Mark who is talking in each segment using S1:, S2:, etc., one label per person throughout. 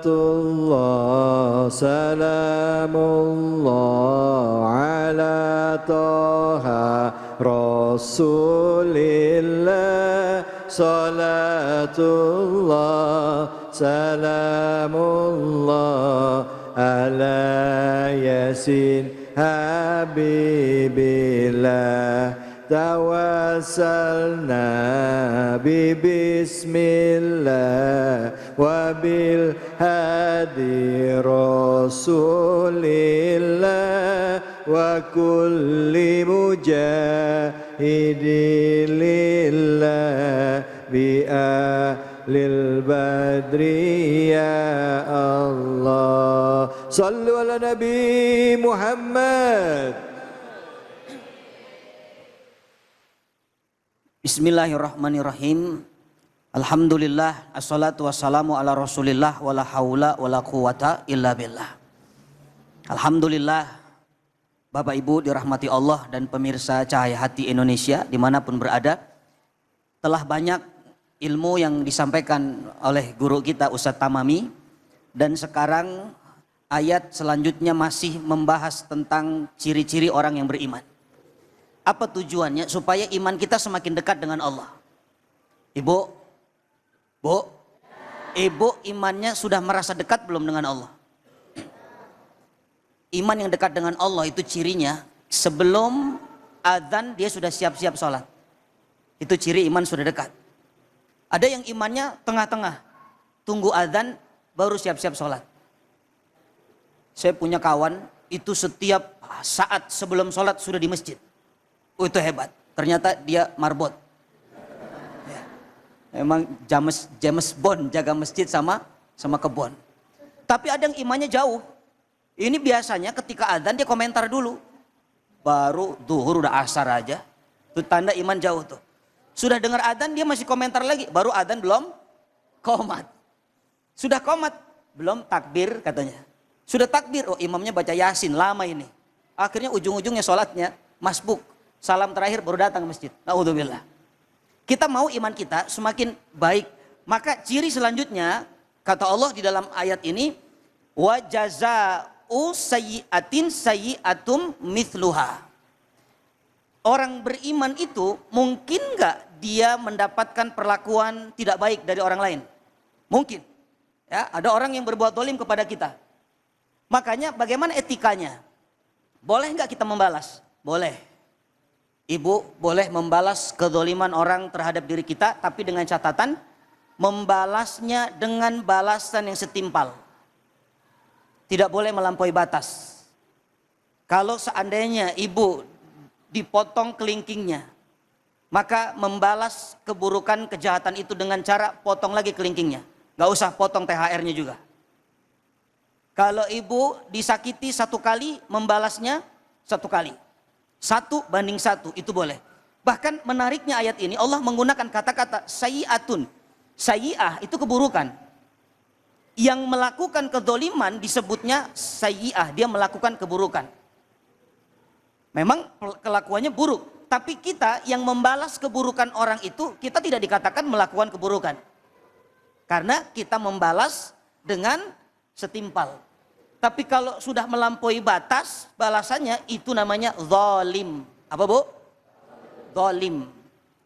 S1: Salatullah salamullah ala Taha Rasulillah. Salatullah salamullah ala Yasin Habibillah. Tawassalna bismillah wa bil hadi Rasulillah wa kulli mujahidin lillah bi lil badri ya Allah. Sallu ala Nabi Muhammad.
S2: Bismillahirrahmanirrahim. Alhamdulillah, assalatu wassalamu ala Rasulillah, wala haula wala quwata illa billah. Alhamdulillah, Bapak Ibu dirahmati Allah dan pemirsa Cahaya Hati Indonesia dimanapun berada, telah banyak ilmu yang disampaikan oleh guru kita Ustadz Tamami, dan sekarang ayat selanjutnya masih membahas tentang ciri-ciri orang yang beriman. Apa tujuannya? Supaya iman kita semakin dekat dengan Allah. Ibu, imannya sudah merasa dekat belum dengan Allah? Iman yang dekat dengan Allah itu cirinya sebelum azan dia sudah siap-siap sholat. Itu ciri iman sudah dekat. Ada yang imannya tengah-tengah, tunggu azan baru siap-siap sholat. Saya punya kawan itu setiap saat sebelum sholat sudah di masjid. Oh, itu hebat. Ternyata dia marbot. Ya. Memang James Bond jaga masjid sama kebon. Tapi ada yang imannya jauh. Ini biasanya ketika adzan dia komentar dulu. Baru zuhur udah asar aja. Itu tanda iman jauh tuh. Sudah dengar adzan dia masih komentar lagi. Baru adzan belum qomat. Sudah qomat belum takbir katanya. Sudah takbir, oh imamnya baca Yasin lama ini. Akhirnya ujung-ujungnya sholatnya masbuk. Salam terakhir baru datang ke masjid. Naudzubillah. Kita mau iman kita semakin baik. Maka ciri selanjutnya kata Allah di dalam ayat ini, wa jazaa'u sayyi'atin sayyi'atum mithluha. Orang beriman itu mungkin enggak dia mendapatkan perlakuan tidak baik dari orang lain? Mungkin. Ya, ada orang yang berbuat zalim kepada kita. Makanya bagaimana etikanya? Boleh enggak kita membalas? Boleh. Ibu boleh membalas kezaliman orang terhadap diri kita, tapi dengan catatan membalasnya dengan balasan yang setimpal. Tidak boleh melampaui batas. Kalau seandainya ibu dipotong kelingkingnya, maka membalas keburukan kejahatan itu dengan cara potong lagi kelingkingnya. Gak usah potong THR-nya juga. Kalau ibu disakiti 1 kali, membalasnya 1 kali. 1:1 itu boleh. Bahkan menariknya ayat ini Allah menggunakan kata-kata sayyi'atun. Sayyi'ah itu keburukan. Yang melakukan kezaliman disebutnya sayyi'ah, dia melakukan keburukan. Memang kelakuannya buruk, tapi kita yang membalas keburukan orang itu kita tidak dikatakan melakukan keburukan. Karena kita membalas dengan setimpal. Tapi kalau sudah melampaui batas, balasannya itu namanya zalim. Apa bu? Zalim.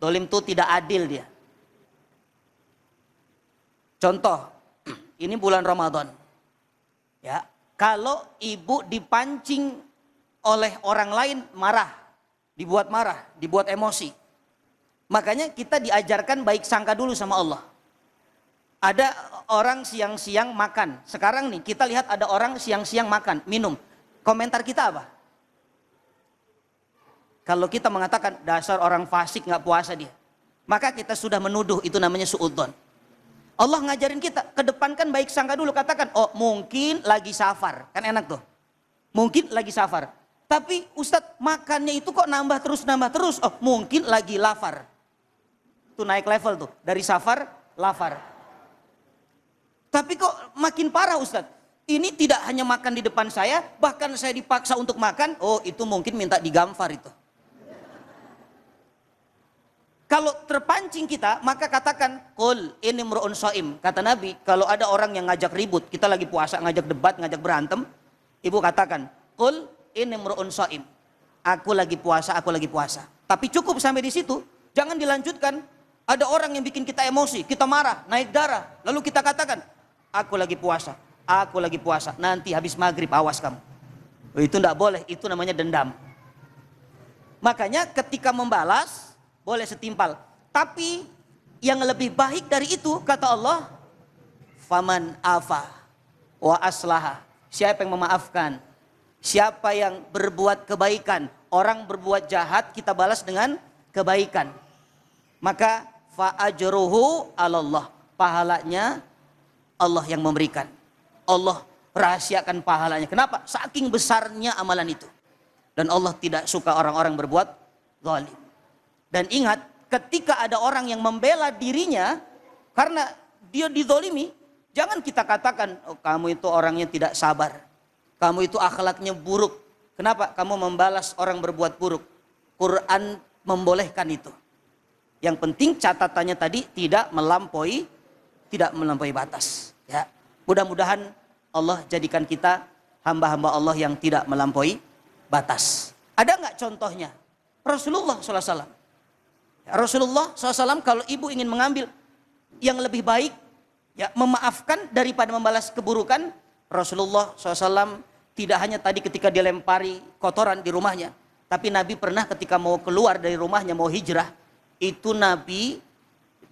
S2: Zalim itu tidak adil dia. Contoh, ini bulan Ramadan. Ya, kalau ibu dipancing oleh orang lain marah, dibuat emosi. Makanya kita diajarkan baik sangka dulu sama Allah. Ada orang siang-siang makan. Sekarang nih kita lihat ada orang siang-siang makan, minum. Komentar kita apa? Kalau kita mengatakan dasar orang fasik nggak puasa dia, maka kita sudah menuduh, itu namanya suudzon. Allah ngajarin kita, kedepankan baik sangka dulu, katakan, oh mungkin lagi safar, kan enak tuh. Mungkin lagi safar. Tapi Ustadz makannya itu kok nambah terus, oh mungkin lagi lafar. Itu naik level tuh, dari safar, lafar. Tapi kok makin parah Ustadz. Ini tidak hanya makan di depan saya, bahkan saya dipaksa untuk makan. Oh itu mungkin minta digamfar itu. Kalau terpancing kita, maka katakan, qul inni mru'un shaim. Kata Nabi, kalau ada orang yang ngajak ribut, kita lagi puasa, ngajak debat, ngajak berantem, ibu katakan, qul inni mru'un shaim. Aku lagi puasa, aku lagi puasa. Tapi cukup sampai di situ, jangan dilanjutkan. Ada orang yang bikin kita emosi, kita marah, naik darah. Lalu kita katakan, aku lagi puasa, aku lagi puasa. Nanti habis maghrib, awas kamu. Itu tidak boleh, itu namanya dendam. Makanya ketika membalas, boleh setimpal. Tapi yang lebih baik dari itu, kata Allah, faman afa wa aslaha. Siapa yang memaafkan, siapa yang berbuat kebaikan, orang berbuat jahat kita balas dengan kebaikan. Maka fa ajruhu 'alallah. Pahalanya Allah yang memberikan. Allah rahasiakan pahalanya. Kenapa? Saking besarnya amalan itu. Dan Allah tidak suka orang-orang berbuat zalim. Dan ingat, ketika ada orang yang membela dirinya karena dia dizalimi, jangan kita katakan, oh, kamu itu orangnya tidak sabar. Kamu itu akhlaknya buruk. Kenapa? Kamu membalas orang berbuat buruk. Quran membolehkan itu. Yang penting catatannya tadi tidak melampaui batas. Ya, mudah-mudahan Allah jadikan kita hamba-hamba Allah yang tidak melampaui batas. Ada nggak contohnya? Rasulullah SAW. Rasulullah SAW kalau ibu ingin mengambil yang lebih baik, ya memaafkan daripada membalas keburukan. Rasulullah SAW tidak hanya tadi ketika dilempari kotoran di rumahnya, tapi Nabi pernah ketika mau keluar dari rumahnya mau hijrah, itu Nabi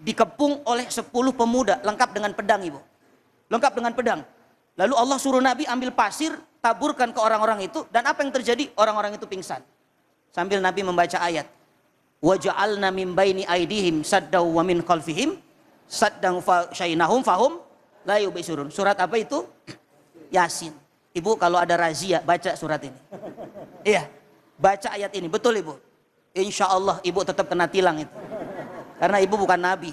S2: dikepung oleh 10 pemuda lengkap dengan pedang, ibu. Lengkap dengan pedang. Lalu Allah suruh Nabi ambil pasir, taburkan ke orang-orang itu, dan apa yang terjadi? Orang-orang itu pingsan. Sambil Nabi membaca ayat, wa ja'alna min baini aidihim saddaw wa min khalfihim saddan fa syainahum fahum la yubisurun. Surat apa itu? Yasin. Ibu kalau ada razia baca surat ini. Iya, baca ayat ini, betul ibu. Insya Allah ibu tetap kena tilang itu. Karena ibu bukan nabi.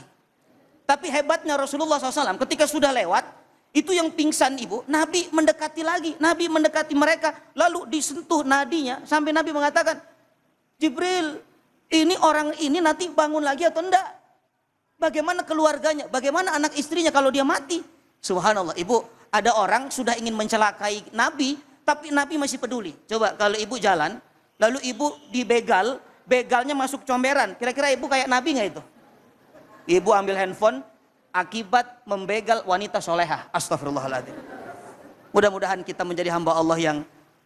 S2: Tapi hebatnya Rasulullah SAW ketika sudah lewat, itu yang pingsan ibu, Nabi mendekati lagi. Nabi mendekati mereka, lalu disentuh nadinya. Sampai Nabi mengatakan, Jibril, ini orang ini nanti bangun lagi atau enggak? Bagaimana keluarganya? Bagaimana anak istrinya kalau dia mati? Subhanallah, ibu, ada orang sudah ingin mencelakai Nabi, tapi Nabi masih peduli. Coba kalau ibu jalan, lalu ibu dibegal, begalnya masuk comberan. Kira-kira ibu kayak Nabi nggak itu? Ibu ambil handphone, akibat membegal wanita solehah. Astagfirullahaladzim. Mudah-mudahan kita menjadi hamba Allah yang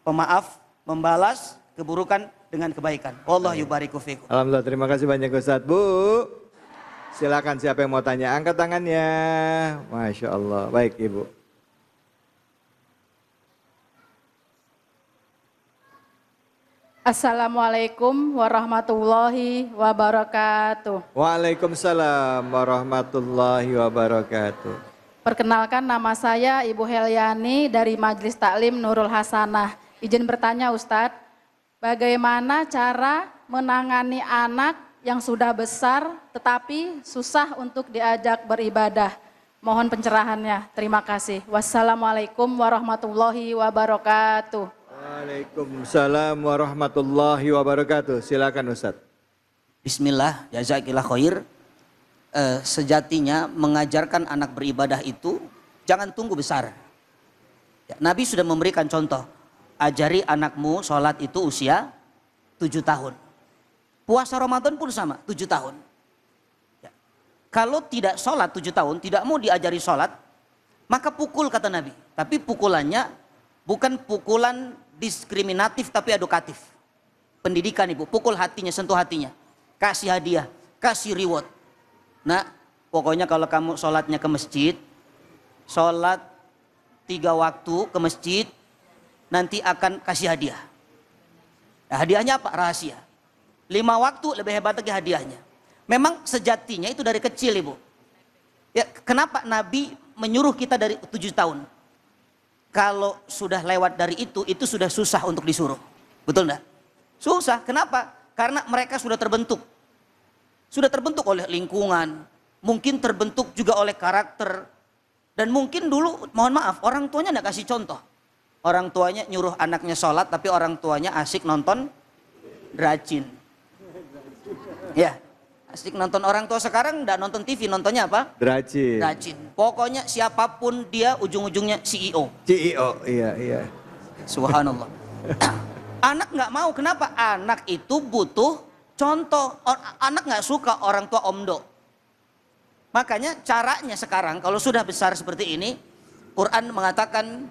S2: pemaaf, membalas keburukan dengan kebaikan. Wallahu yubariku fikum.
S1: Alhamdulillah, terima kasih banyak Ustadz. Bu, silakan siapa yang mau tanya, angkat tangannya. Masya Allah, baik ibu.
S3: Assalamualaikum warahmatullahi wabarakatuh.
S1: Waalaikumsalam warahmatullahi wabarakatuh.
S3: Perkenalkan, nama saya Ibu Heliani dari Majelis Taklim Nurul Hasanah. Izin bertanya Ustadz, bagaimana cara menangani anak yang sudah besar tetapi susah untuk diajak beribadah? Mohon pencerahannya. Terima kasih. Wassalamualaikum warahmatullahi wabarakatuh.
S1: Waalaikumsalam warahmatullahi wabarakatuh. Silakan Ustaz.
S2: Bismillah, jazakillah khair. Sejatinya mengajarkan anak beribadah itu jangan tunggu besar. Ya, Nabi sudah memberikan contoh. Ajari anakmu sholat itu usia 7 tahun. Puasa Ramadan pun sama, 7 tahun. Ya. Kalau tidak sholat 7 tahun, tidak mau diajari sholat, maka pukul kata Nabi. Tapi pukulannya bukan pukulan diskriminatif tapi edukatif. Pendidikan ibu, pukul hatinya, sentuh hatinya. Kasih hadiah, kasih reward. Nah, pokoknya kalau kamu sholatnya ke masjid, sholat 3 waktu ke masjid, nanti akan kasih hadiah. Nah, hadiahnya apa? Rahasia. 5 waktu lebih hebat lagi hadiahnya. Memang sejatinya itu dari kecil ibu. Ya, kenapa Nabi menyuruh kita dari 7 tahun? Kalau sudah lewat dari itu sudah susah untuk disuruh. Betul enggak? Susah, kenapa? Karena mereka sudah terbentuk. Sudah terbentuk oleh lingkungan. Mungkin terbentuk juga oleh karakter. Dan mungkin dulu, mohon maaf, orang tuanya enggak kasih contoh. Orang tuanya nyuruh anaknya sholat, tapi orang tuanya asik nonton rajin. Ya, Asik nonton. Orang tua sekarang nggak nonton TV, nontonnya apa?
S1: Rajin.
S2: Rajin. Pokoknya siapapun dia ujung-ujungnya CEO.
S1: CEO, iya.
S2: Subhanallah. Anak nggak mau, kenapa? Anak itu butuh contoh. Anak nggak suka orang tua omdo. Makanya caranya sekarang kalau sudah besar seperti ini, Quran mengatakan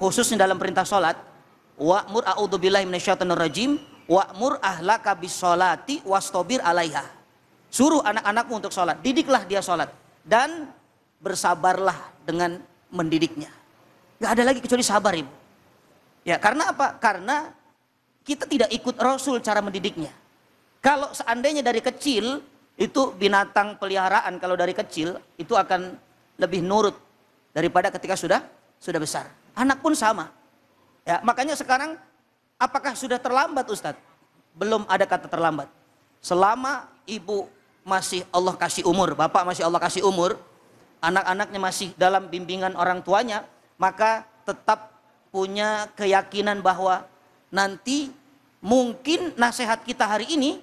S2: khususnya dalam perintah sholat, wa'mur a'udzubillahi minasyaitonir rajim, wa'mur ahlaka bis-sholati wastabir 'alaiha. Suruh anak-anakmu untuk sholat, didiklah dia sholat dan bersabarlah dengan mendidiknya. Gak ada lagi kecuali sabar, Ibu. Ya, karena apa? Karena kita tidak ikut Rasul cara mendidiknya. Kalau seandainya dari kecil itu binatang peliharaan, kalau dari kecil itu akan lebih nurut daripada ketika sudah besar. Anak pun sama. Ya, makanya sekarang apakah sudah terlambat, Ustadz? Belum ada kata terlambat. Selama ibu masih Allah kasih umur, bapak masih Allah kasih umur, anak-anaknya masih dalam bimbingan orang tuanya, maka tetap punya keyakinan bahwa nanti mungkin nasihat kita hari ini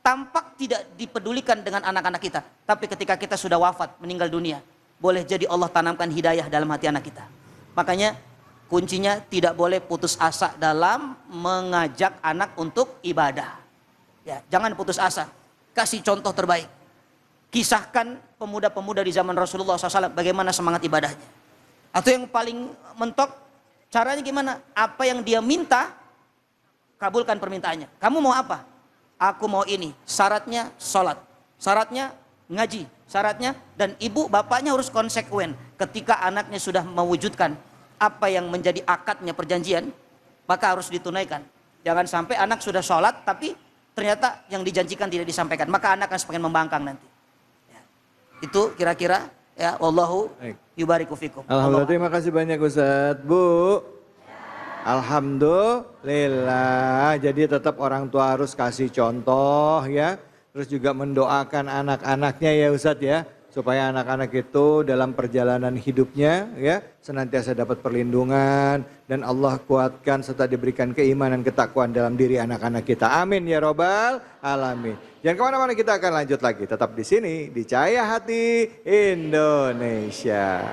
S2: tampak tidak dipedulikan dengan anak-anak kita. Tapi ketika kita sudah wafat, meninggal dunia, boleh jadi Allah tanamkan hidayah dalam hati anak kita. Makanya kuncinya tidak boleh putus asa dalam mengajak anak untuk ibadah. Ya, jangan putus asa. Kasih contoh terbaik. Kisahkan pemuda-pemuda di zaman Rasulullah SAW bagaimana semangat ibadahnya. Atau yang paling mentok, caranya gimana? Apa yang dia minta, kabulkan permintaannya. Kamu mau apa? Aku mau ini, syaratnya sholat, syaratnya ngaji, syaratnya, dan ibu bapaknya harus konsekuen. Ketika anaknya sudah mewujudkan apa yang menjadi akadnya perjanjian, maka harus ditunaikan. Jangan sampai anak sudah sholat tapi ternyata yang dijanjikan tidak disampaikan, maka anak akan semakin membangkang nanti. Ya. Itu kira-kira ya, wallahu yubariku fikum.
S1: Alhamdulillah, terima kasih banyak Ustadz. Bu, alhamdulillah. Jadi tetap orang tua harus kasih contoh ya. Terus juga mendoakan anak-anaknya ya Ustadz ya. Supaya anak-anak itu dalam perjalanan hidupnya ya senantiasa dapat perlindungan. Dan Allah kuatkan serta diberikan keimanan ketakwaan dalam diri anak-anak kita. Amin ya robbal alamin. Jangan kemana-mana, kita akan lanjut lagi. Tetap di sini di Cahaya Hati Indonesia.